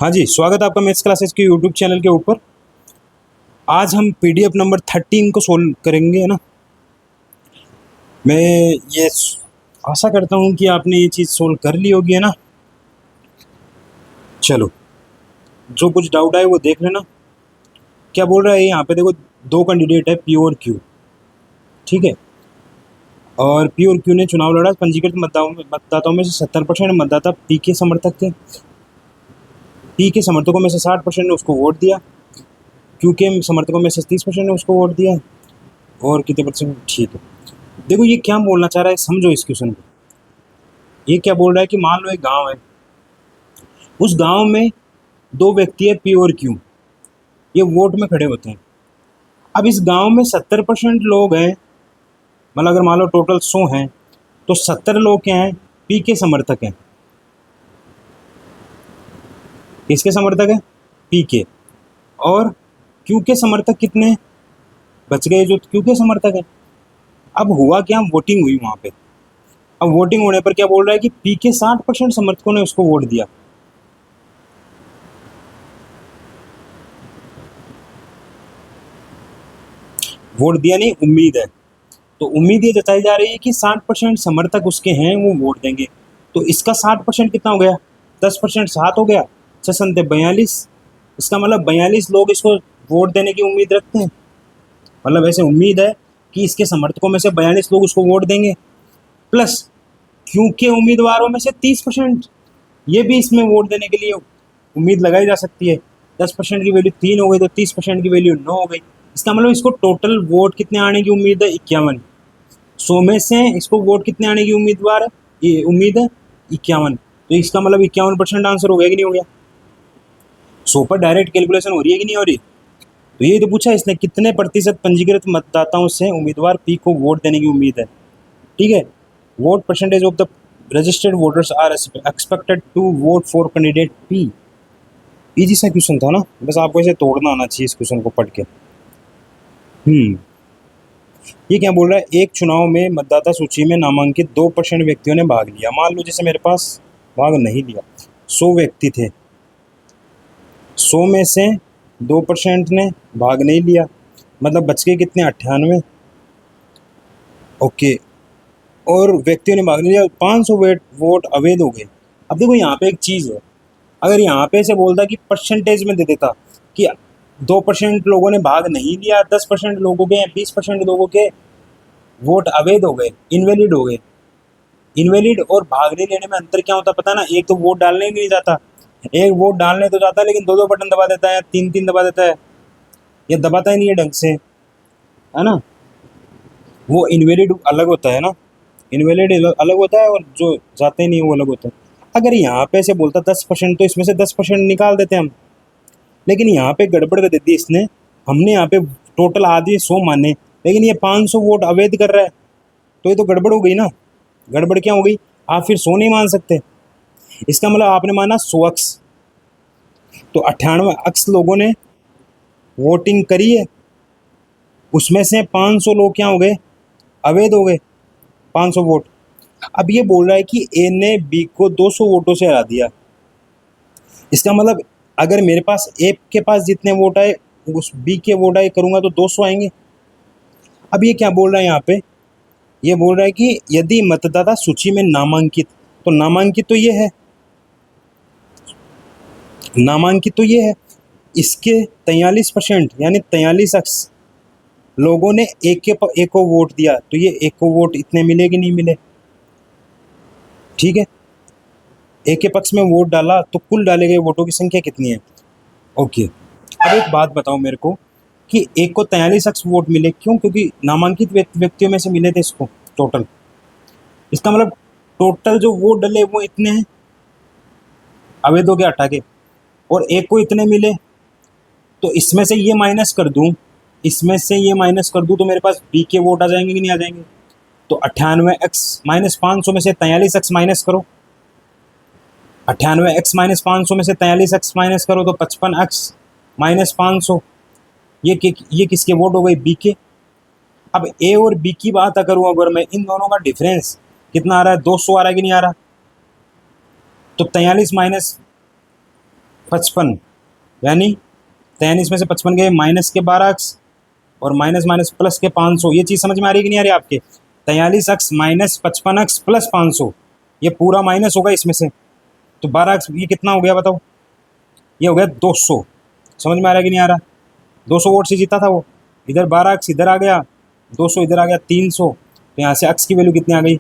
हाँ जी, स्वागत है आपका मैथ्स क्लासेस के यूट्यूब चैनल के ऊपर। आज हम पीडीएफ नंबर 13 को सोल्व करेंगे, है ना। मैं ये आशा करता हूँ कि आपने ये चीज़ सोल्व कर ली होगी, है ना। चलो, जो कुछ डाउट आए वो देख लेना। क्या बोल रहा है यहाँ पे, देखो दो कैंडिडेट है पी और क्यू, ठीक है। और पी और क्यू ने चुनाव लड़ा। पंजीकृत मतदाताओं में से 70% मतदाता पी के समर्थक थे। पी के समर्थकों में से 60% ने उसको वोट दिया। क्यू के समर्थकों में से 30% ने उसको वोट दिया। और कितने परसेंट, ठीक है। देखो ये क्या बोलना चाह रहा है, समझो इस क्वेश्चन को। ये क्या बोल रहा है कि मान लो एक गांव है, उस गांव में दो व्यक्ति है पी और क्यू, ये वोट में खड़े होते हैं। अब इस गांव में 70% लोग हैं, मतलब अगर मान लो टोटल 100 हैं तो 70 लोग क्या हैं, पी के समर्थक हैं। किसके समर्थक हैं? पी के। और क्यू के समर्थक कितने हैं? बच गए जो क्यू के समर्थक हैं। अब हुआ क्या, वोटिंग हुई वहां पे। अब वोटिंग होने पर क्या बोल रहा है कि पी के 60% समर्थकों ने उसको वोट दिया। वोट दिया नहीं, उम्मीद है। तो उम्मीद ये जताई जा रही है कि 60% समर्थक उसके हैं, वो वोट देंगे। तो इसका 60% कितना हो गया? 10% 7 हो गया, 6×42। इसका मतलब 42 लोग इसको वोट देने की उम्मीद रखते हैं। मतलब ऐसे उम्मीद है कि इसके समर्थकों में से 42 लोग उसको वोट देंगे, प्लस क्योंकि उम्मीदवारों में से 30% ये भी इसमें वोट देने के लिए उम्मीद लगाई जा सकती है। 10% की वैल्यू 3 हो गई तो 30% की वैल्यू 9 हो गई। इसका मतलब इसको टोटल वोट कितने आने की उम्मीद है? 51। 100 में से इसको वोट कितने आने की उम्मीदवार है, ये उम्मीद है 51। तो इसका मतलब 51% आंसर हो गया कि नहीं हो गया? 100 पर डायरेक्ट कैलकुलेशन हो रही है कि नहीं हो रही? तो ये तो पूछा इसने, कितने प्रतिशत पंजीकृत मतदाताओं से उम्मीदवार पी को वोट देने की उम्मीद है, ठीक है। Vote percentage of the registered voters are expected to vote for candidate P. Easy सा क्वेश्चन था ना, बस आपको ऐसे तोड़ना आना चाहिए इस क्वेश्चन को पढ़ के। ये क्या बोल रहा है, एक चुनाव में मतदाता सूची में नामांकित 2% व्यक्तियों ने भाग लिया। मान लो जैसे मेरे पास भाग नहीं लिया, 100 व्यक्ति थे, 100 में से 2% ने भाग नहीं लिया, मतलब बच गए कितने? 98। ओके। और व्यक्तियों ने भाग नहीं लिया, 500 वोट अवैध हो गए। अब देखो यहाँ पे एक चीज़ है, अगर यहाँ पे से बोलता कि परसेंटेज में दे देता कि 2% लोगों ने भाग नहीं लिया, 10% लोगों के, 20% लोगों के वोट अवैध हो गए, इनवैलिड हो गए। इनवैलिड और भाग नहीं लेने में अंतर क्या होता पता ना? एक तो वोट डालने ही नहीं जाता, एक वोट डालने तो जाता है लेकिन दो बटन दबा देता है, 3 दबा देता है, या दबाता ही नहीं है ढंग से, है ना। वो इनवैलिड अलग होता है ना, इनवैलिड अलग होता है और जो जाते ही नहीं वो अलग होता है। अगर यहाँ पे से बोलता 10%, तो इसमें से 10% निकाल देते हम, लेकिन यहाँ पे गड़बड़ कर देती इसने। हमने यहाँ पे टोटल आधी 100 माने, लेकिन ये 500 वोट अवैध कर रहा है, तो ये तो गड़बड़ हो गई ना। गड़बड़ क्या हो गई? आप फिर 100 नहीं मान सकते। इसका मतलब आपने माना 100 अक्स, तो 98 अक्स लोगों ने वोटिंग करी है, उसमें से 500 लोग क्या हो गए? अवैध हो गए, 500 वोट। अब ये बोल रहा है कि ए ने बी को 200 वोटों से हरा दिया। इसका मतलब अगर मेरे पास ए के पास जितने वोट आए उस बी के वोट आए करूंगा तो 200 आएंगे। अब ये क्या बोल रहा है यहाँ पे? ये बोल रहा है कि यदि मतदाता सूची में नामांकित, तो नामांकित तो ये है, नामांकित तो ये है, इसके 43% यानी 43 अक्स लोगों ने एक को वोट दिया, तो ये एक को वोट इतने मिले कि नहीं मिले? ठीक है, एक के पक्ष में वोट डाला तो कुल डाले गए वोटों की संख्या कितनी है? ओके। अब एक बात बताओ मेरे को कि एक को 43 अक्स वोट मिले, क्यों? क्योंकि नामांकित व्यक्तियों में से मिले थे इसको टोटल। इसका मतलब टोटल जो वोट डले वो इतने हैं, अवैधों के हटा के, और एक को इतने मिले, तो इसमें से ये माइनस कर दूं, इसमें से ये माइनस कर दूं तो मेरे पास बी के वोट आ जाएंगे कि नहीं आ जाएंगे? तो 98 एक्स माइनस 500 में से 43 एक्स माइनस करो, 98 एक्स माइनस 500 में से 43 एक्स माइनस करो तो 55 एक्स माइनस 500, ये किसके वोट हो गए? बी के। अब ए और बी की बात करूं, अगर मैं इन दोनों का डिफरेंस कितना आ रहा है? 200 आ रहा है कि नहीं आ रहा? तो 43 माइनस 55, यानी 43 में से 55 गए, माइनस के 12 अक्स और माइनस माइनस प्लस के 500। ये चीज़ समझ में आ रही कि नहीं आ रही आपके? 43 अक्स माइनस 55 अक्स प्लस 500, ये पूरा माइनस होगा इसमें से। तो 12 अक्स ये कितना हो गया बताओ? ये हो गया 200। समझ में आ रहा है कि नहीं आ रहा? 200 वोट से जीता था वो। इधर 12 अक्स इधर आ गया, 200 इधर आ गया, 300। तो यहाँ से अक्स की वैल्यू कितनी आ गई?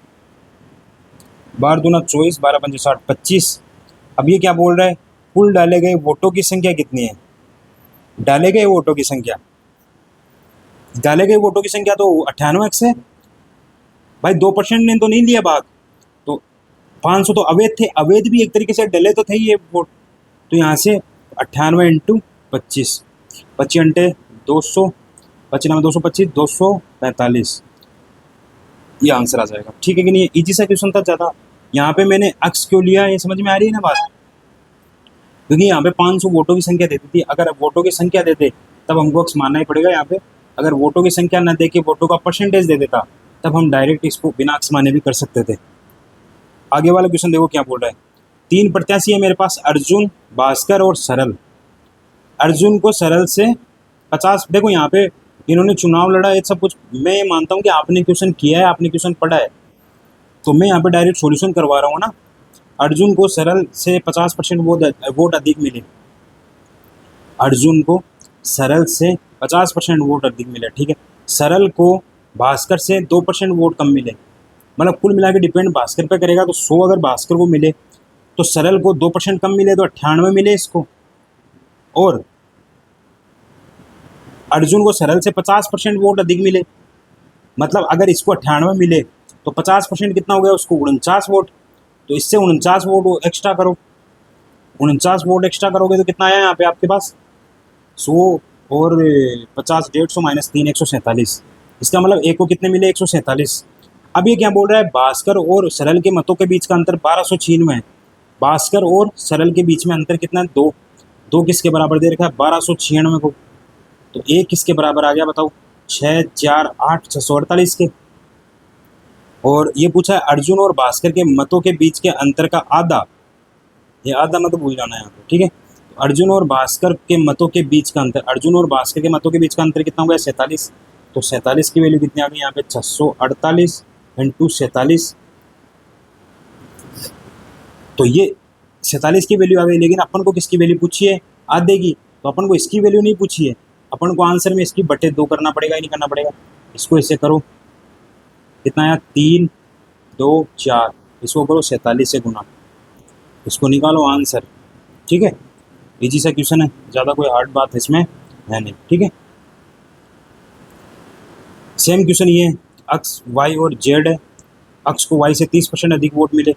12 दूना 24, 12 पंजे 60, 25। अब ये क्या बोल रहा है? कुल डाले गए वोटों की संख्या कितनी है? डाले गए वोटों की संख्या, डाले गए वोटों की संख्या तो 98 अक्स है भाई। 2% ने तो नहीं लिया भाग, तो 500 तो अवैध थे, अवैध भी एक तरीके से डले तो थे ये वोट। तो यहाँ से 98 इंटू 25, 25 अंटे 200, 25 में 225, 245, ये आंसर आ जाएगा। ठीक है कि नहीं? इजी सा क्वेश्चन था ज़्यादा। यहाँ पे मैंने अक्स क्यों लिया, ये समझ में आ रही है ना बात? क्योंकि यहाँ पे 500 वोटों की संख्या देती थी। अगर वोटों की संख्या देते तब हमको अक्स मानना ही पड़ेगा यहाँ पे। अगर वोटों की संख्या न दे के वोटों का परसेंटेज दे देता तब हम डायरेक्ट इसको बिना अक्स माने भी कर सकते थे। आगे वाला क्वेश्चन देखो क्या बोल रहा है। 3 प्रत्याशी है मेरे पास, अर्जुन, भास्कर और सरल। अर्जुन को सरल से 50, देखो यहाँ पे इन्होंने चुनाव लड़ा, ये सब कुछ मैं ये मानता हूँ कि आपने क्वेश्चन किया है, आपने क्वेश्चन पढ़ा है, तो मैं यहाँ पे डायरेक्ट सॉल्यूशन करवा रहा हूँ ना। अर्जुन को सरल से 50% वोट अधिक मिले, अर्जुन को सरल से 50% वोट अधिक मिले, ठीक है। सरल को भास्कर से 2% वोट कम मिले, मतलब कुल मिला के डिपेंड भास्कर पे करेगा। तो 100 अगर भास्कर को मिले तो सरल को 2% कम मिले तो 98 मिले इसको, और अर्जुन को सरल से 50% वोट अधिक मिले। मतलब अगर इसको 98 मिले तो 50% कितना हो गया उसको? 49 वोट। तो इससे 49 वोट एक्स्ट्रा करो, 49 वोट एक्स्ट्रा करोगे तो कितना आया यहाँ पे आपके पास? 100 और 50, 150 माइनस 3, 147। इसका मतलब एक को कितने मिले? 147। अब ये क्या बोल रहा है? भास्कर और सरल के मतों के बीच का अंतर 1296 है। भास्कर और सरल के बीच में अंतर कितना है? 2। 2 किसके बराबर दे रखा है? 1296 को। तो एक किसके बराबर आ गया बताओ? 6, 4, 8, 648 के। और ये पूछा है अर्जुन और भास्कर के मतों के बीच के अंतर का आधा, ये आधा मत भूल जाना है यहाँ पे, ठीक है। तो अर्जुन और भास्कर के मतों के बीच का अंतर, अर्जुन और भास्कर के मतों के बीच का अंतर कितना हो गया? 47। तो 47 की वैल्यू कितनी आ गई यहाँ पे? 648 इंटू 47। तो ये 47 की वैल्यू आ गई, लेकिन अपन को किसकी वैल्यू पूछी है? आधे की। तो अपन को इसकी वैल्यू नहीं पूछी है, अपन को आंसर में इसकी बटे 2 करना पड़ेगा, ही नहीं करना पड़ेगा। इसको इससे करो, कितना आया? 3, 2, 4, इसको करो 47 से गुना, इसको निकालो आंसर, ठीक है। इजी सा क्वेश्चन है, ज़्यादा कोई हार्ड बात इसमें है नहीं, ठीक है। सेम क्वेश्चन ये है, अक्स वाई और जेड है। अक्स को वाई से 30% अधिक वोट मिले,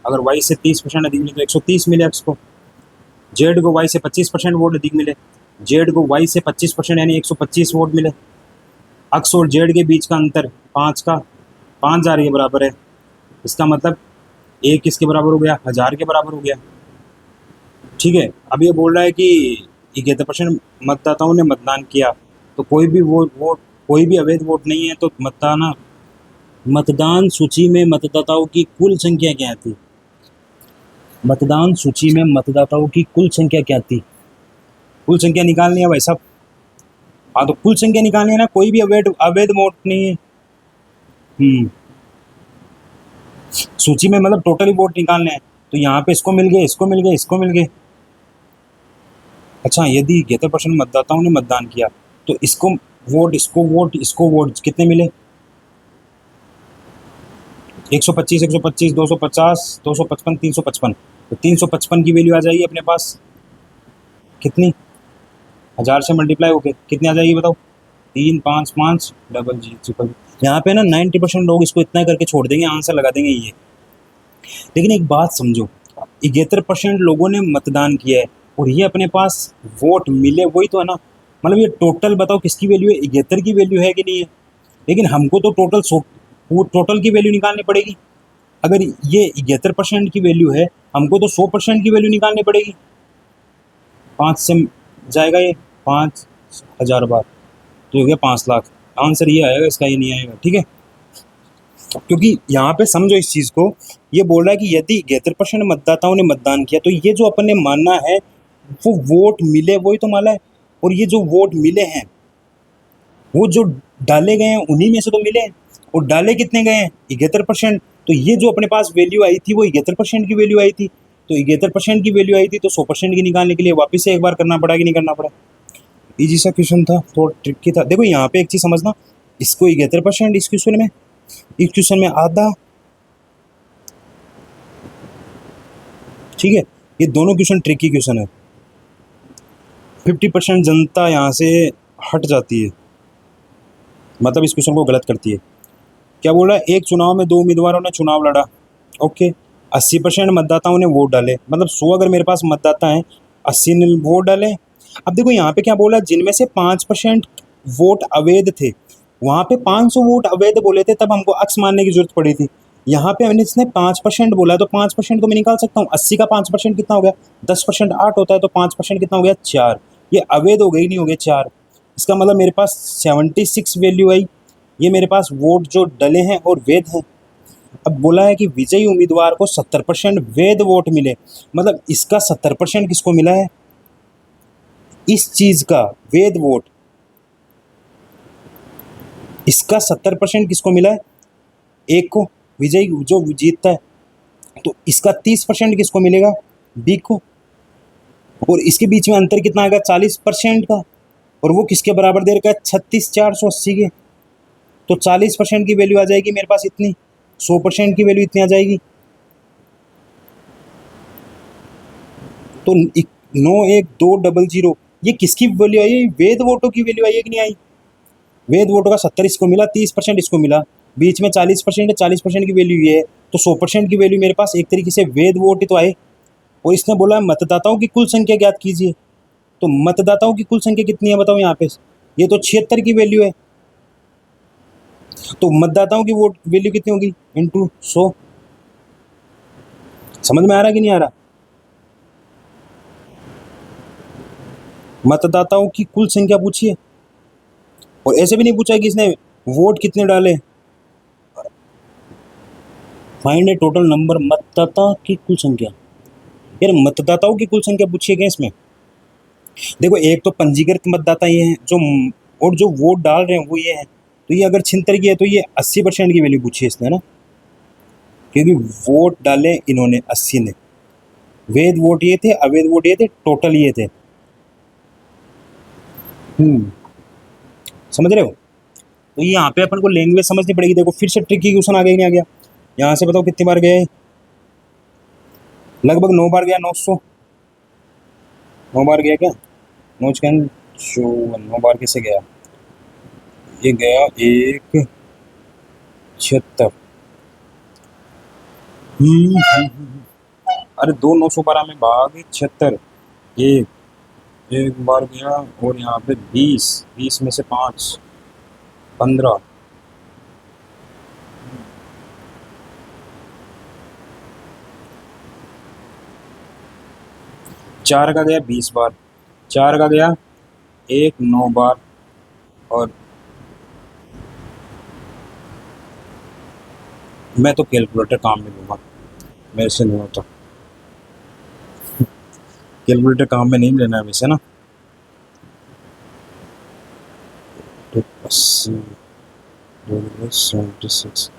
अगर वाई से 30% अधिक मिले तो 130 मिले अक्स को। जेड को वाई से 25% वोट अधिक मिले, जेड को वाई से 25% यानी 125 वोट मिले। अक्स और जेड के बीच का अंतर 5 का 5000 के बराबर है। इसका मतलब एक किसके बराबर हो गया? 1000 के बराबर हो गया, ठीक है। अब ये बोल रहा है कि 71% मतदाताओं ने मतदान किया, तो कोई भी वोट कोई भी अवैध वोट नहीं है। तो मतदान सूची में मतदाताओं की कुल संख्या क्या थी? मतदान सूची में मतदाताओं की कुल संख्या क्या थी? कुल संख्या निकालनी है भाई साहब। हाँ, तो कुल संख्या निकालनी है ना, कोई भी अवैध वोट नहीं है। सूची में मतलब टोटली वोट निकालने हैं। तो यहाँ पे इसको मिल गए, इसको मिल गए, इसको मिल गए। अच्छा, यदि 71% मतदाताओं ने मतदान किया तो इसको वोट, इसको वोट, इसको वोट कितने मिले? 125, 125, 250, 255, 355। तो 355 की वैल्यू आ जाएगी अपने पास, कितनी? 1000 से मल्टीप्लाई होके कितनी आ जाएगी बताओ? 3, 5, 5, डबल जी ट्रिपल। यहाँ पे ना 90% लोग इसको इतना करके छोड़ देंगे, आंसर लगा देंगे ये। लेकिन एक बात समझो, 71% लोगों ने मतदान किया है और ये अपने पास वोट मिले, वही तो है ना। मतलब ये टोटल बताओ किसकी वैल्यू है? 71 की वैल्यू है कि नहीं है? लेकिन हमको तो टोटल की वैल्यू निकालनी पड़ेगी। अगर ये 71% की वैल्यू है, हमको तो 100% की वैल्यू निकालनी पड़ेगी। 5 से जाएगा ये 5000 बार, तो हो गया 5 लाख। आंसर ये आएगा, इसका ये नहीं आएगा, ठीक है। क्योंकि यहाँ पे समझो इस चीज़ को, ये बोल रहा है कि यदि 71% मतदाताओं ने मतदान किया, तो ये जो अपन ने मानना है वो वोट मिले वही तो माला है। और ये जो वोट मिले हैं वो जो डाले गए हैं उन्हीं में से तो मिले हैं। और डाले कितने गए हैं? 71%। तो ये जो अपने पास वैल्यू आई थी वो 71% की वैल्यू आई थी। तो 71% की वैल्यू आई थी तो 100% की निकालने के लिए वापस से एक बार करना पड़ा कि नहीं करना पड़ा? इजी सा क्वेश्चन था, थोड़ा ट्रिकी था। देखो यहाँ पे एक चीज समझना, इसको 71% इस क्वेश्चन में आधा, ठीक है। ये दोनों क्वेश्चन ट्रिकी क्वेश्चन है। 50% जनता यहाँ से हट जाती है, मतलब इस क्वेश्चन को गलत करती है। क्या बोल रहा है? एक चुनाव में 2 उम्मीदवारों ने चुनाव लड़ा, ओके। 80% मतदाताओं ने वोट डाले, मतलब 100 अगर मेरे पास मतदाता हैं, 80 ने वोट डाले। अब देखो यहाँ पे क्या बोला, जिनमें से 5% वोट अवैध थे। वहाँ पे 500 वोट अवैध बोले थे, तब हमको अक्स मानने की जरूरत पड़ी थी। यहाँ पे हमने इसने 5% बोला, तो 5% को मैं निकाल सकता हूँ। 80 का 5% कितना हो गया? 10% 8 होता है, तो 5% कितना हो गया? 4। ये अवैध हो गई, नहीं हो गए 4। इसका मतलब मेरे पास 76 वैल्यू आई। ये मेरे पास वोट जो डले हैं और वैध हैं। अब बोला है कि विजयी उम्मीदवार को 70% वैध वोट मिले, मतलब इसका 70% किसको मिला है? इस चीज का वैध वोट, इसका 70% किसको मिला है? एक को, विजयी जो जीतता है। तो इसका 30% किसको मिलेगा? बी को। और इसके बीच में अंतर कितना आएगा? 40% का। और वो किसके बराबर दे रखा है? 36,480 के। तो 40% की वैल्यू आ जाएगी मेरे पास इतनी, 100% की वैल्यू इतनी आ जाएगी। तो 91200, ये किसकी वैल्यू आई? वैध वोटों की वैल्यू आई है कि नहीं आई? वैध वोटों का 70 इसको मिला, 30% इसको मिला, बीच में 40% है, 40% की वैल्यू ये है। तो 100% की वैल्यू मेरे पास एक तरीके से वैध वोट ही तो आए। और इसने बोला मतदाताओं की कुल संख्या ज्ञात कीजिए। तो मतदाताओं की कुल संख्या कितनी है बताओ यहाँ पे? ये तो 76 की वैल्यू है। तो मतदाताओं की वोट वैल्यू कितनी होगी? इंटू 100। समझ में आ रहा कि नहीं आ रहा? मतदाताओं की कुल संख्या पूछिए, और ऐसे भी नहीं पूछा कि इसने वोट कितने डाले। फाइंड ए टोटल नंबर, मतदाता की कुल संख्या। यार मतदाताओं की कुल संख्या पूछिए क्या इसमें? देखो एक तो पंजीकृत मतदाता ये हैं जो, और जो वोट डाल रहे हैं वो ये हैं। तो ये अगर छिहत्तर की है तो ये 80% की वैल्यू पूछी है इसने ना, क्योंकि वोट डाले इन्होंने 80 ने। वैध वोट ये थे, अवैध वोट ये थे, टोटल ये थे। समझ रहे हो? तो यहाँ पे अपन को लैंग्वेज समझनी पड़ेगी। देखो फिर से ट्रिकी क्वेश्चन आ गया कि नहीं आ गया? यहाँ से बताओ कितनी बार गए? लगभग 9 बार गया। 9 बार गया क्या? 9 बार कैसे गया? ये गया 176। अरे 2 912 में भाग 76। एक बार गया, और यहाँ पे 20 में से 5, 15। 4 का गया 20 बार, 4 का गया 9 बार, और मैं तो कैलकुलेटर काम में लूँगा, मेरे से नहीं होता। कैलकुलेटर काम में नहीं लेना है वैसे ना। तो 80, 76।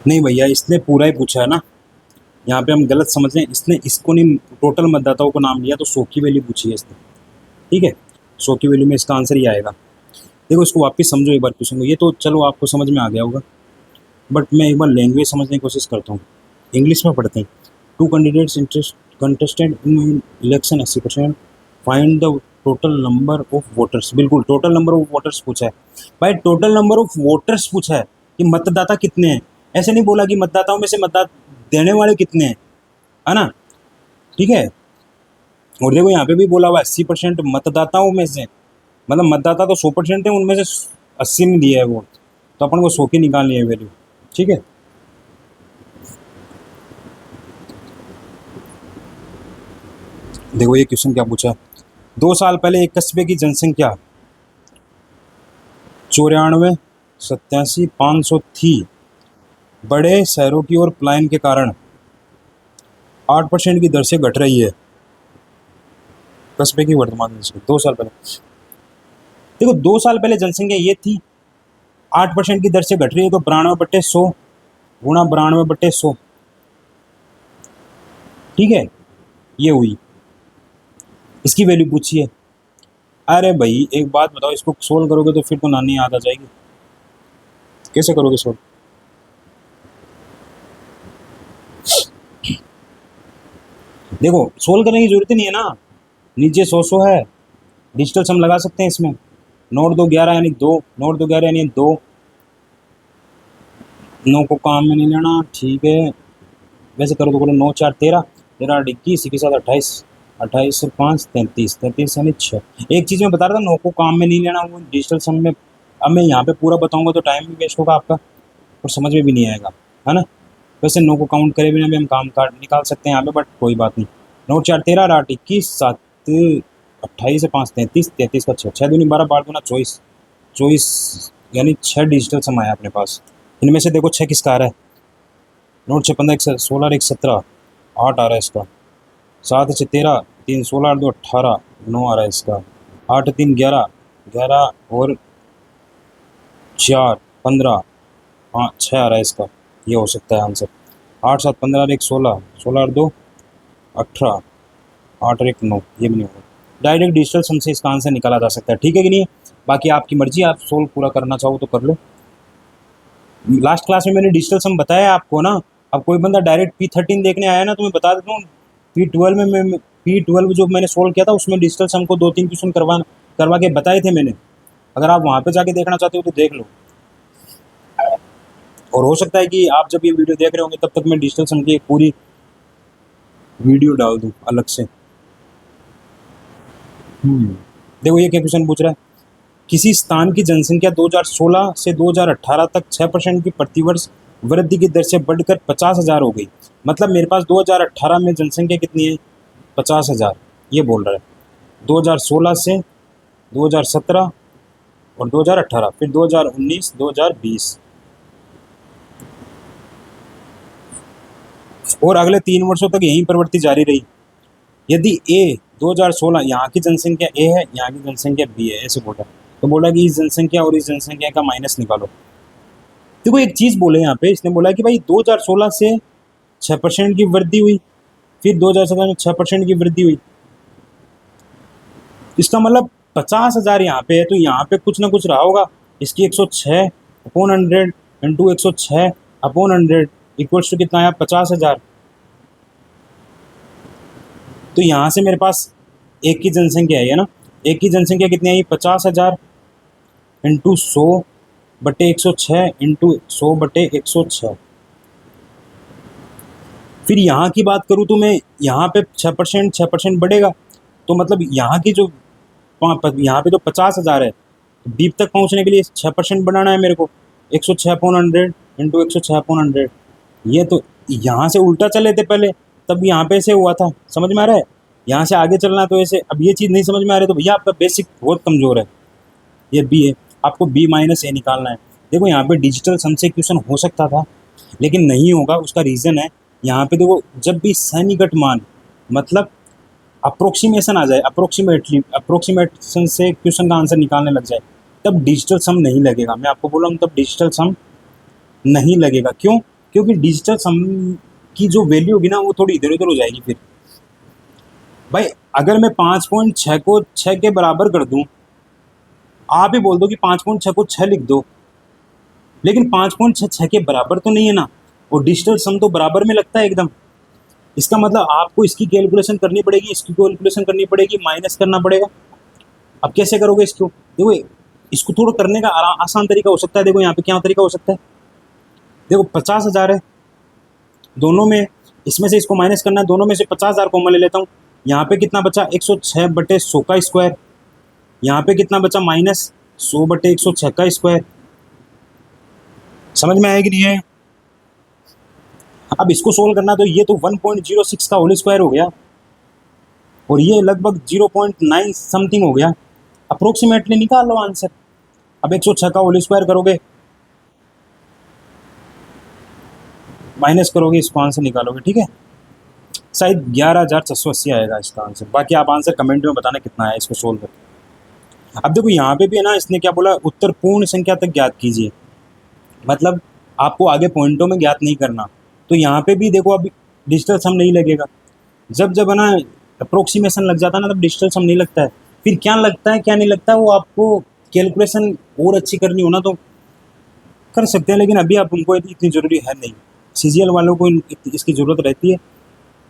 नहीं भैया, इसने पूरा ही पूछा है ना। यहाँ पे हम गलत समझ रहे हैं। इसने इसको नहीं, टोटल मतदाताओं को नाम लिया, तो 100 की वैल्यू पूछी है इसने। ठीक है, 100 की वैल्यू में इसका आंसर ही आएगा। देखो इसको वापस समझो एक बार क्वेश्चन को। ये तो चलो आपको समझ में आ गया होगा, बट मैं एक बार लैंग्वेज समझने की कोशिश करता हूँ। इंग्लिश में पढ़ते हैं। 2 candidates interest contestant in election 80%, find the total number of voters. बिल्कुल टोटल नंबर ऑफ वोटर्स पूछा है भाई, टोटल नंबर ऑफ वोटर्स पूछा है कि मतदाता कितने हैं। ऐसे नहीं बोला कि मतदाताओं में से मतदान देने वाले कितने हैं, है ना? ठीक है। और देखो यहाँ पे भी बोला हुआ 80% मतदाताओं में से, मतलब मतदाता तो 100% है, उनमें से 80 ने दिया है वोट, तो अपन को 100 की निकालनी है वैल्यू। ठीक है। देखो ये क्वेश्चन क्या पूछा है, 2 साल पहले एक कस्बे की जनसंख्या 94, 87, 500 थी। बड़े शहरों की ओर पलायन के कारण 8% की दर से घट रही है कस्बे की वर्तमान जनसंख्या 2 साल पहले। देखो 2 साल पहले जनसंख्या ये थी, 8% की दर से घट रही है, तो 92/100 गुणा 92/100, ठीक है, ये हुई। इसकी वैल्यू पूछिए। अरे भाई एक बात बताओ, इसको सोल्व करोगे तो फिर तो नानी याद आ जाएगी। कैसे करोगे सोल्व? देखो सोल्व करने की जरूरत ही नहीं है ना, नीचे 100 है, डिजिटल सम लगा सकते हैं इसमें। नोट 2 11 यानी 2, नोट 2 11 यानी 2, 9 को काम में नहीं लेना, ठीक है। वैसे करो तो करो, 9 4 13, 13 8 21, के साथ 28, 28 और 5 33, 33 यानी 6। एक चीज़ मैं बता रहा था, 9 को काम में नहीं लेना, वो डिजिटल सम में। अब मैं यहाँ पे पूरा बताऊंगा तो टाइम भी वेस्ट होगा आपका और समझ में भी नहीं आएगा, है ना। वैसे 9 को काउंट करे बिना भी हम काम काट निकाल सकते हैं यहाँ पे, बट कोई बात नहीं। 9 4 13, 8 21, 7 28 5 33, 33 का 6, 6 दूनी 12, 12 दूना 24, 24 यानी 6 डिजिटल सम आया अपने पास। इनमें से देखो 6 किसका आ रहा है? नोट 6 15 1 16 और 1 17, 8 आ रहा है इसका। 7 6 13, 3 16 और 2 18, 9 आ रहा है इसका। 8 3 11, 11 और 4 15, 5 6 आ रहा है इसका। ये हो सकता है आंसर। 8 7 15 और 1 16, 16 और 2 18, 8 और 1 9, ये भी नहीं होगा। डायरेक्ट डिजिटल सम से इसका आंसर निकाला जा सकता है, ठीक है कि नहीं? बाकी आपकी मर्जी, आप सोल्व पूरा करना चाहो तो कर लो। लास्ट क्लास में मैंने डिजिटल सम बताया आपको ना। अब कोई बंदा डायरेक्ट P13 देखने आया ना, तो मैं बता देता हूँ, P12 में मैं P12 जो मैंने सोल्व किया था उसमें डिजिटल सम को 2-3 क्वेश्चन करवा के बताए थे मैंने। अगर आप वहाँ पे जाके देखना चाहते हो तो देख लो। और हो सकता है कि आप जब ये वीडियो देख रहे होंगे तब तक मैं डिजिटल सम की एक पूरी वीडियो डाल दूँ अलग से। देखो ये क्या क्वेश्चन पूछ रहा है, किसी स्थान की जनसंख्या 2016 से 2018 तक 6% की प्रतिवर्ष वृद्धि की दर से बढ़कर 50,000 हो गई। मतलब मेरे पास 2018 में जनसंख्या कितनी है? 50,000, ये बोल रहा है। 2016 से 2017 और 2018, फिर 2019 2020, और अगले 3 वर्षों तक यही प्रवृत्ति जारी रही। यदि ए 2016 यहाँ की जनसंख्या ए है, यहाँ की जनसंख्या बी है, ऐसे बोला, तो बोला कि इस जनसंख्या और इस जनसंख्या का माइनस निकालो। देखो एक चीज़ बोले यहाँ पे, इसने बोला कि भाई 2016 से 6% की वृद्धि हुई, फिर 2017 में 6% की वृद्धि हुई। इसका मतलब 50,000 यहाँ पे है, तो यहाँ पे कुछ ना कुछ रहा होगा। इसकी 106/100 इंटू 106/100 इक्वल्स टू कितना आया? 50,000। तो यहाँ से मेरे पास एक की जनसंख्या है ना, एक की जनसंख्या कितनी आई? 50,000 इंटू 100/106 इंटू 100/106। फिर यहाँ की बात करूँ तो मैं यहाँ पे 6% बढ़ेगा, तो मतलब यहाँ की जो यहाँ पे तो 50,000 है, तो डीप तक पहुँचने के लिए 6% बढ़ाना है मेरे को। 106/100 इंटू 106/100, ये तो यहाँ से उल्टा चले थे पहले, तब यहाँ पे ऐसे हुआ था, समझ में आ रहा है? यहाँ से आगे चलना तो ऐसे। अब ये चीज़ नहीं समझ में आ रही तो भैया आपका बेसिक बहुत कमज़ोर है। ये बी है, आपको B माइनस ए निकालना है। देखो यहाँ पे डिजिटल सम से क्वेश्चन हो सकता था, लेकिन नहीं होगा। उसका रीज़न है, यहाँ पे देखो जब भी सन्निकट मान, मतलब अप्रोक्सीमेशन आ जाए, अप्रोक्सीमेशन से क्वेश्चन का आंसर निकालने लग जाए, तब डिजिटल सम नहीं लगेगा। मैं आपको बोला हूँ, तब डिजिटल सम नहीं लगेगा। क्यों? क्योंकि डिजिटल सम की जो वैल्यू होगी ना, वो थोड़ी इधर उधर हो जाएगी। फिर भाई अगर मैं 5.6 को 6 के बराबर कर दूं, आप ही बोल दो कि 5.6 को 6 लिख दो, लेकिन 5.6 6 के बराबर तो नहीं है ना, और डिजिटल सम तो बराबर में लगता है एकदम। इसका मतलब आपको इसकी कैलकुलेशन करनी पड़ेगी, इसकी कैलकुलेशन करनी पड़ेगी, माइनस करना पड़ेगा। अब कैसे करोगे इसको? देखो इसको थोड़ा करने का आसान तरीका हो सकता है। देखो यहाँ पे क्या तरीका हो सकता है, देखो 50,000 है दोनों में, इसमें से इसको माइनस करना है, दोनों में से 50,000 कॉमन ले लेता हूँ। यहाँ पे कितना बचा? 106/100 का स्क्वायर। यहाँ पे कितना बचा? माइनस 100/106 का स्क्वायर। समझ में आएगी नहीं है? अब इसको सोल्व करना, तो ये तो 1.06 का होल स्क्वायर हो गया, और ये लगभग 0.9 समथिंग हो गया। अप्रोक्सीमेटली निकाल लो आंसर। अब 106 का होल स्क्वायर करोगे, माइनस करोगे, इसको आंसर निकालोगे, ठीक है। शायद 11,680 आएगा इसका आंसर। बाकी आप आंसर कमेंट में बताना कितना है इसको सोल्व करके। अब देखो यहाँ पे भी है ना, इसने क्या बोला, उत्तर पूर्ण संख्या तक ज्ञात कीजिए, मतलब आपको आगे पॉइंटों में ज्ञात नहीं करना। तो यहाँ पे भी देखो अभी डिजिटल सम नहीं लगेगा। जब जब है ना अप्रोक्सीमेशन लग जाता है ना, तब डिजिटल सम नहीं लगता है। फिर क्या लगता है क्या नहीं लगता है, वो आपको कैलकुलेशन और अच्छी करनी हो ना तो कर सकते हैं, लेकिन अभी आप उनको इतनी ज़रूरी है नहीं। सीजीएल वालों को इसकी ज़रूरत रहती है।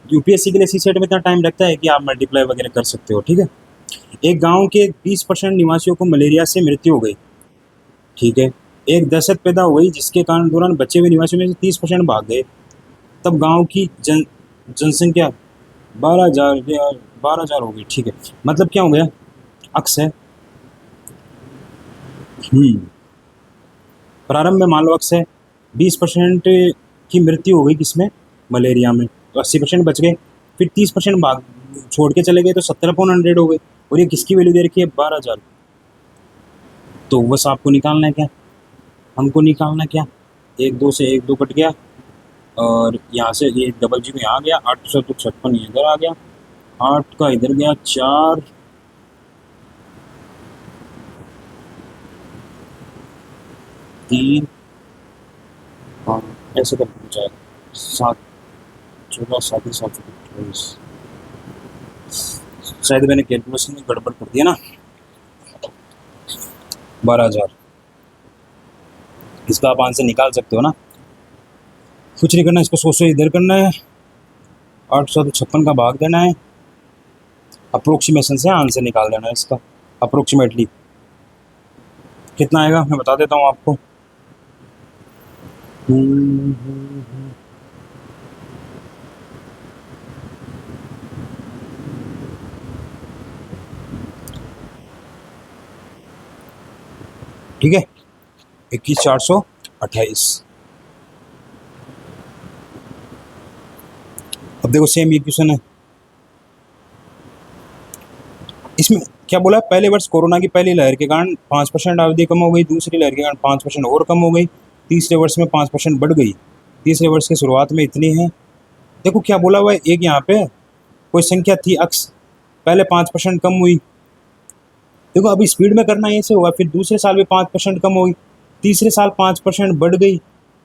यूपीएससी के लिए सीसेट में इतना टाइम लगता है कि आप मल्टीप्लाई वगैरह कर सकते हो, ठीक है। एक गांव के 20% निवासियों को मलेरिया से मृत्यु हो गई, ठीक है। एक दहशत पैदा हो गई जिसके कारण दौरान बचे हुए निवासियों में से 30% भाग गए। तब गांव की जनसंख्या 12,000 हो गई, ठीक है। मतलब क्या हो गया, अक्स है। प्रारंभ में मान लो अक्स है, 20% की मृत्यु हो गई किसमें, मलेरिया में, तो 80% बच गए। फिर 30% भाग छोड़ के चले गए तो 70/100 हो गए। और ये किसकी वैल्यू दे रखी है, 12,000। तो बस आपको निकालना है क्या, हमको निकालना क्या, 1 2 से 1 2 कट गया, और यहाँ से ये डबल जीरो यहाँ आ गया, 856 इधर आ गया, 8 का इधर गया, 4 3 ऐसे कर जाएगा, 7 14 7 7 28। शायद मैंने कैलकुलेशन में गड़बड़ कर दिया ना। 12,000 इसका आप आंसर निकाल सकते हो ना, कुछ नहीं करना, इसको 100 से इधर करना है, 856 का भाग देना है, अप्रोक्सीमेशन से आंसर निकाल देना है इसका। अप्रोक्सीमेटली कितना आएगा मैं बता देता हूँ आपको। ठीक है, 21,428। अब देखो सेम ये क्वेश्चन है, इसमें क्या बोला, पहले वर्ष कोरोना की पहली लहर के कारण 5% अवधि कम हो गई, दूसरी लहर के कारण 5% और कम हो गई, तीसरे वर्ष में 5% बढ़ गई, तीसरे वर्ष की शुरुआत में इतनी है। देखो क्या बोला हुआ है, एक यहाँ पे कोई संख्या थी अक्स, पहले 5% कम हुई, देखो अभी स्पीड में करना ऐसे होगा, फिर दूसरे साल भी 5% कम हुई, तीसरे साल 5% बढ़ गई,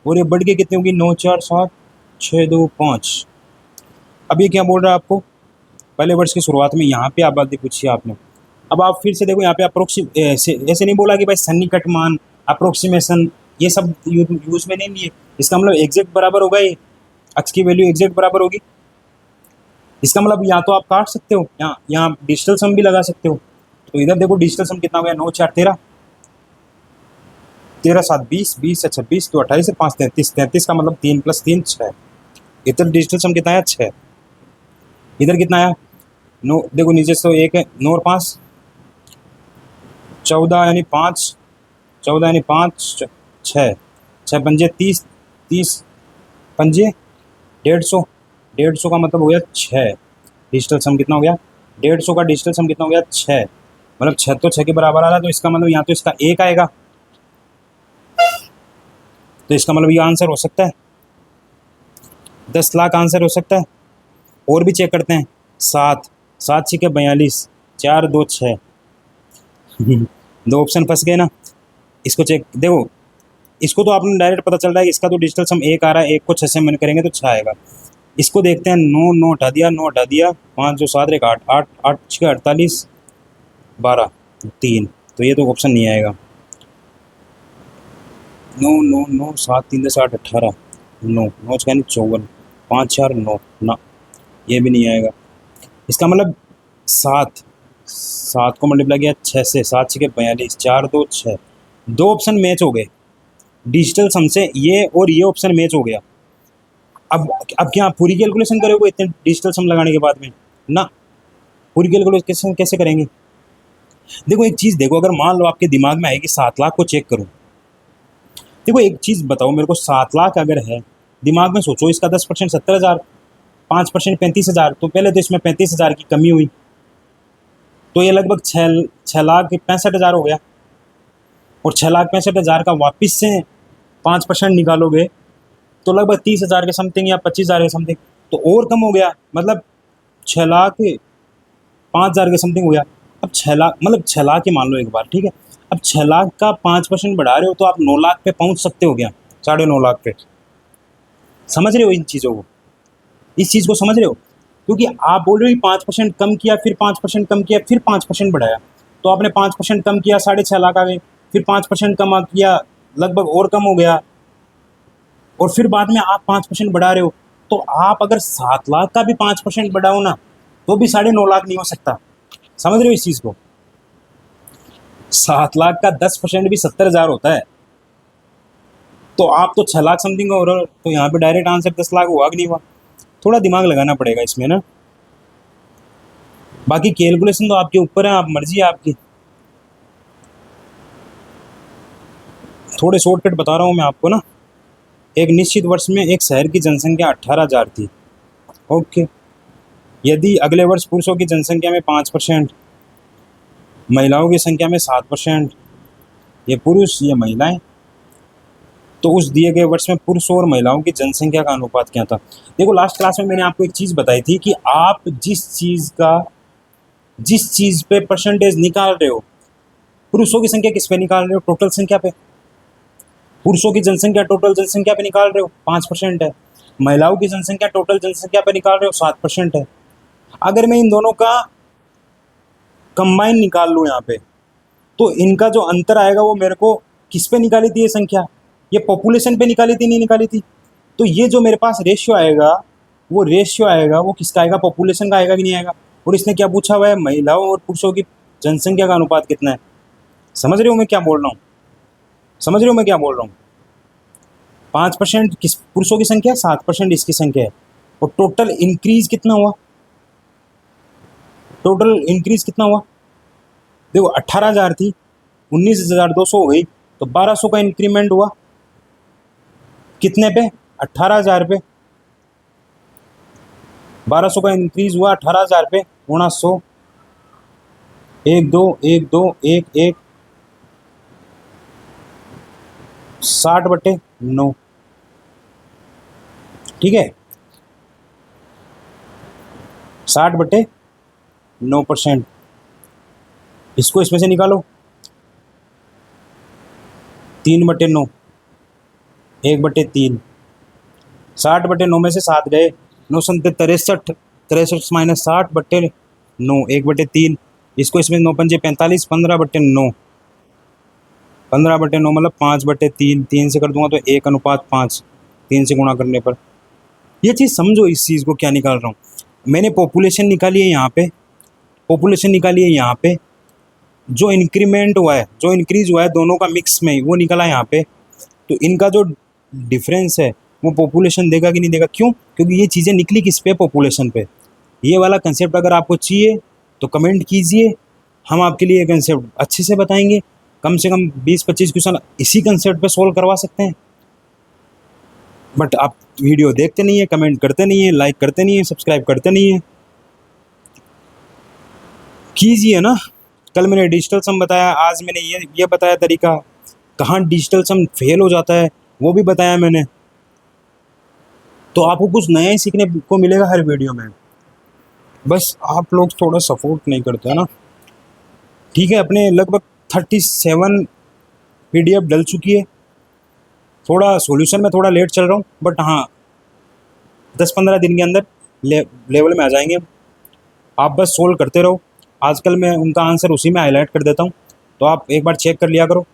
और ये बढ़ के कितनी होगी, 9 4 7 6 2 5। अब ये क्या बोल रहा है आपको, पहले वर्ष की शुरुआत में, यहाँ पे आबादी पूछी आपने। अब आप फिर से देखो यहाँ पे ऐसे नहीं बोला कि भाई सन्निकट मान, अप्रोक्सीमेशन, ये सब यूज में नहीं लिए। इसका मतलब एग्जैक्ट बराबर होगा, ये अक्स की वैल्यू एग्जैक्ट बराबर होगी। इसका मतलब या तो आप काट सकते हो, यहाँ डिजिटल सम भी लगा सकते हो। तो इधर देखो डिजिटल सम कितना हो गया, 9 4 13, 13 7 20, 20 से 26 तो 28 से 5 33, 33 का मतलब 3 + 3 6। इधर डिजिटल सम कितना आया, 6। इधर कितना आया, 9, देखो नीचे से 1 है, 9 और 5 14 यानी 5, 14 यानी 5 6, 6 पंजे 30, 30 पंजे 150, 150 का मतलब हो गया 6। डिजिटल सम कितना हो गया, 150 का डिजिटल सम कितना हो गया, 6। मतलब 6 तो 6 के बराबर आ रहा है, तो इसका मतलब यहाँ तो इसका 1 आएगा, तो इसका मतलब ये आंसर हो सकता है, 10 लाख आंसर हो सकता है। और भी चेक करते हैं, 7 7 6 42, 4 2 6 दो ऑप्शन फंस गए ना। इसको चेक देखो, इसको तो आपने डायरेक्ट पता चल रहा है, इसका तो डिजिटल सम 1 आ रहा है, 1 को 6 से मन करेंगे तो 6 आएगा। इसको देखते हैं, 9 9 हटा दिया, 9 हटा दिया, 5 2 7 1 8 8 8 6 48 12 3, तो ये तो ऑप्शन नहीं आएगा। 9 9 9 7 3 10 8 18 9 9 6 54 5 4 9 ना, ये भी नहीं आएगा। इसका मतलब 7 को मल्टीप्लाई किया 6 से, 7 6 42, 4 2 6, दो ऑप्शन मैच हो गए डिजिटल सम से, ये और ये ऑप्शन मैच हो गया। अब क्या आप पूरी कैलकुलेशन करोगे इतने डिजिटल सम लगाने के बाद में ना, पूरी कैलकुलेशन कैसे करेंगे। देखो एक चीज़ देखो, अगर मान लो आपके दिमाग में आएगी 7 लाख को चेक करूँ, देखो एक चीज़ बताओ मेरे को, 7 लाख अगर है, दिमाग में सोचो, इसका 10% 70,000, 5% 35,000, तो पहले तो इसमें 35,000 की कमी हुई, तो ये लगभग 6,65,000 हो गया। और 6,65,000 का वापस से 5% निकालोगे तो लगभग 30,000 के समथिंग या 25,000 के समथिंग, तो और कम हो गया, मतलब 6,05,000 के समथिंग हो गया। अब 6,00,000 मतलब 6,00,000 ही मान लो एक बार, ठीक है। अब 6,00,000 का 5% बढ़ा रहे हो तो आप 9,00,000 पे पहुंच सकते हो क्या, 9,50,000 पे। समझ रहे हो इन चीज़ों को, इस चीज़ को समझ रहे हो? क्योंकि आप बोल रहे हो 5% कम किया, फिर 5% कम किया, फिर 5% बढ़ाया, तो आपने 5% कम किया 6,50,000 आ गए, फिर 5% कम किया लगभग और कम हो गया, और फिर बाद में आप 5% बढ़ा रहे हो। तो आप अगर 7,00,000 का भी 5% बढ़ाओ ना, तो भी 9,50,000 नहीं हो सकता। समझ रहे हो इस चीज़ को? 7,00,000 का 10% भी 70,000 होता है। तो आप तो 6,00,000 समथिंग हो रहे हो, तो यहाँ पे डायरेक्ट आंसर 10,00,000 हुआ कि नहीं हुआ? थोड़ा दिमाग लगाना पड़ेगा इसमें ना। बाकी कैलकुलेशन तो आपके ऊपर है, आप मर्जी है आपकी। थोड़े शॉर्टकट बता रहा हूँ मैं आपको ना। एक निश्चित वर्ष में एक शहर की जनसंख्या 18,000 थी। ओके, यदि अगले वर्ष पुरुषों की जनसंख्या में 5%, महिलाओं की संख्या में 7%, ये पुरुष ये महिलाएं, तो उस दिए गए वर्ष में पुरुषों और महिलाओं की जनसंख्या का अनुपात क्या था? देखो, लास्ट क्लास में मैंने आपको एक चीज़ बताई थी कि आप जिस चीज़ पे परसेंटेज निकाल रहे हो, पुरुषों की संख्या किस पे निकाल रहे हो? टोटल संख्या पे। पुरुषों की जनसंख्या टोटल जनसंख्या पे निकाल रहे हो, 5% है। महिलाओं की जनसंख्या टोटल जनसंख्या पे निकाल रहे हो, 7% है। अगर मैं इन दोनों का कंबाइन निकाल लूँ यहाँ पे, तो इनका जो अंतर आएगा वो मेरे को किस पे निकाली थी ये संख्या? ये पॉपुलेशन पे निकाली थी, नहीं निकाली थी? तो ये जो मेरे पास रेशियो आएगा, वो रेशियो आएगा वो किसका आएगा? पॉपुलेशन का आएगा कि नहीं आएगा? और इसने क्या पूछा हुआ है? महिलाओं और पुरुषों की जनसंख्या का अनुपात कितना है। समझ रहे हो मैं क्या बोल रहा हूँ? समझ रहे हो मैं क्या बोल रहा हूँ? 5% किस पुरुषों की संख्या, 7% इसकी संख्या है। और टोटल इंक्रीज कितना हुआ? टोटल इंक्रीज कितना हुआ? देखो, 18,000 थी, 19,200 हो गई, तो 1,200 का इंक्रीमेंट हुआ। कितने पे? 18,000 पे। 1,200 का इंक्रीज हुआ 18,000 पे, 1,900, 1 2 1 2 1 1, 60/9। ठीक है, 60/9%। इसको इसमें से निकालो, 3/9, 1/3, 60/9 में से 7 गए, 9 संते 63, 63 माइनस 60/9, 1/3। इसको इसमें 9 पंजे 45, 15/9, 15/9 मतलब 5/3, 3 से कर दूंगा तो 1:5, 3 से गुणा करने पर। ये चीज़ समझो, इस चीज़ को क्या निकाल रहा हूँ मैंने। पॉपुलेशन निकाली है यहाँ पे, पॉपुलेशन निकाली है यहाँ पे, जो इंक्रीमेंट हुआ है, जो इंक्रीज हुआ है दोनों का मिक्स में, वो निकला यहाँ पे। तो इनका जो डिफरेंस है वो पॉपुलेशन देगा कि नहीं देगा? क्यों? क्योंकि ये चीज़ें निकली किस पे? पॉपुलेशन पे। ये वाला कंसेप्ट अगर आपको चाहिए तो कमेंट कीजिए, हम आपके लिए ये कंसेप्ट अच्छे से बताएंगे। कम से कम 20-25 क्वेश्चन इसी कंसेप्ट पे सोल्व करवा सकते हैं। बट आप वीडियो देखते नहीं है, कमेंट करते नहीं है, लाइक करते नहीं है, सब्सक्राइब करते नहीं है। कीजिए ना। कल मैंने डिजिटल सम बताया, आज मैंने ये बताया तरीका। कहाँ डिजिटल सम फेल हो जाता है वो भी बताया मैंने। तो आपको कुछ नया ही सीखने को मिलेगा हर वीडियो में। बस आप लोग थोड़ा सपोर्ट नहीं करते ना। ठीक है, अपने लगभग 37 PDF डल चुकी है। थोड़ा सॉल्यूशन में थोड़ा लेट चल रहा हूँ, बट हाँ 10-15 दिन के अंदर लेवल में आ जाएंगे। आप बस सोल्व करते रहो। आजकल मैं उनका आंसर उसी में हाईलाइट कर देता हूँ, तो आप एक बार चेक कर लिया करो।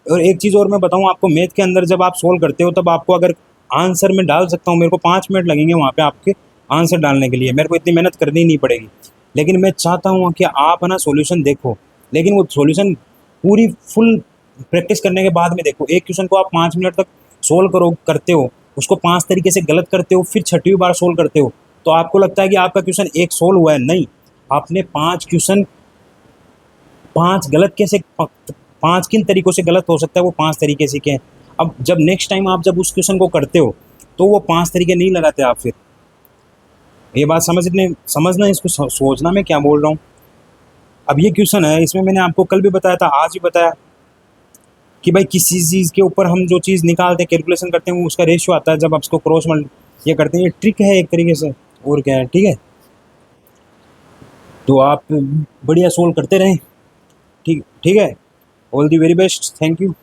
और एक चीज़ और मैं बताऊँ आपको, मैथ के अंदर जब आप सोल्व करते हो तब आपको अगर आंसर में डाल सकता हूँ, मेरे को 5 मिनट लगेंगे वहाँ पे आपके आंसर डालने के लिए, मेरे को इतनी मेहनत करनी नहीं पड़ेगी। लेकिन मैं चाहता हूँ कि आप है ना सॉल्यूशन देखो, लेकिन वो सॉल्यूशन पूरी फुल प्रैक्टिस करने के बाद में देखो। एक क्वेश्चन को आप 5 मिनट तक सोल्व करते हो, उसको 5 तरीके से गलत करते हो, फिर 6वीं बार सोल्व करते हो, तो आपको लगता है कि आपका क्वेश्चन एक सोल्व हुआ है। नहीं, आपने 5 क्वेश्चन 5 गलत कैसे, 5 किन तरीकों से गलत हो सकता है, वो 5 तरीके सीखे हैं। अब जब नेक्स्ट टाइम आप जब उस क्वेश्चन को करते हो तो वो 5 तरीके नहीं लगाते आप। फिर ये बात समझना, इसको सोचना मैं क्या बोल रहा हूँ। अब ये क्वेश्चन है, इसमें मैंने आपको कल भी बताया था, आज भी बताया कि भाई किसी चीज़ के ऊपर हम जो चीज़ निकालते हैं, कैलकुलेशन करते हैं, वो उसका रेशियो आता है जब आप उसको क्रॉस मल्ट ये करते हैं। ये ट्रिक है एक तरीके से, और क्या है, ठीक है। तो आप बढ़िया सोल्व करते रहें, ठीक ठीक है। All the very best, thank you.